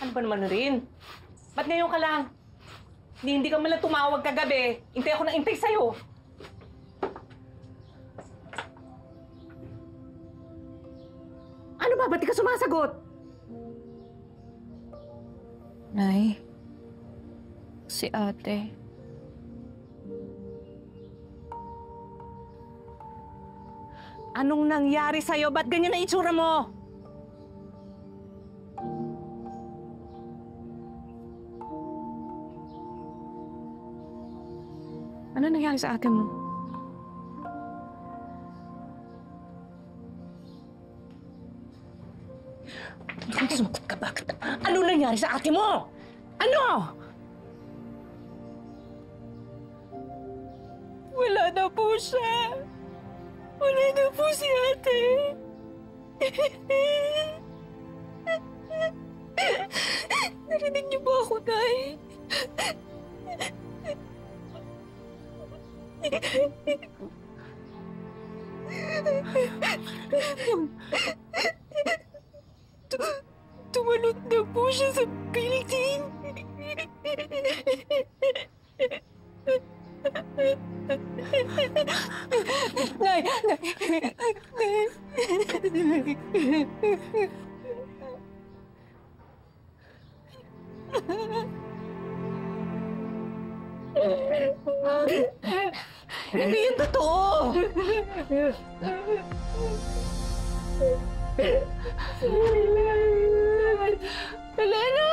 Ano ba naman rin? Ba't ngayon ka lang? Hindi ka man lang tumawag kagabi. Intay ako ng intay sa'yo. Ano ba? Ba't di ka sumasagot? Nay, si ate. Anong nangyari sa'yo? Ba't ganyan na itsura mo? Ano nangyari sa ate mo? Sumagot ka, bakit? Ano nangyari sa ate mo? Ano? Wala na po siya. Wala na po si ate. Narinig niyo ba ako, Nay? Tumalon na po siya sa building. Nay! Hindi yan totoo! Elena!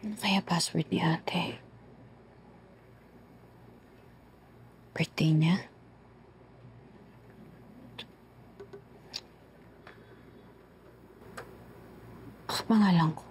Ano kaya password ni ate? Birthday niya? Baka pangalan ko.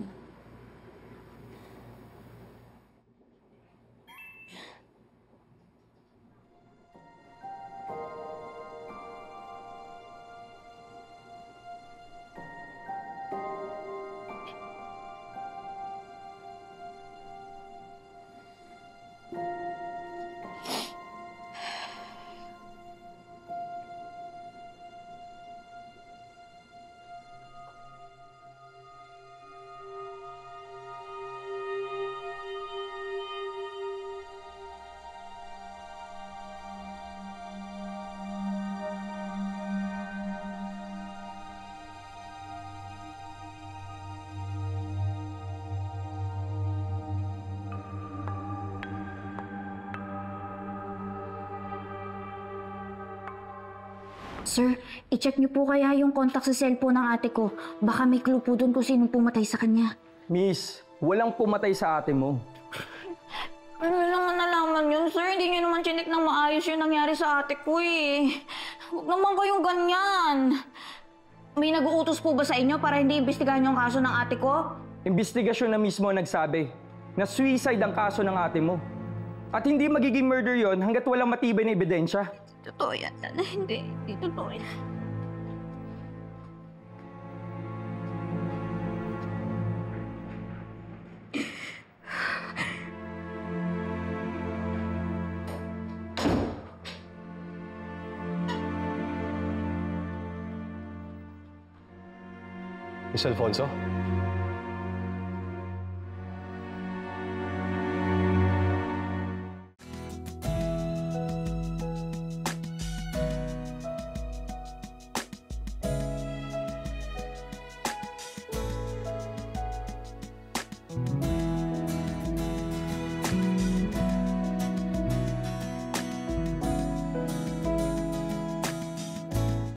Sir, i-check niyo po kaya yung contact sa cellphone ng ate ko. Baka may clue po doon kung sinong pumatay sa kanya. Miss, walang pumatay sa ate mo. Ano naman nalaman yun, sir? Hindi niyo naman chinik ng maayos yung nangyari sa ate ko eh. Huwag naman kayong ganyan. May nag-uutos po ba sa inyo para hindi imbestigahan yung kaso ng ate ko? Investigasyon na mismo ang nagsabi na suicide ang kaso ng ate mo. At hindi magiging murder yon hanggat walang matibay na ebidensya. Totoo yan. Hindi totoo yan. Miss Alfonso?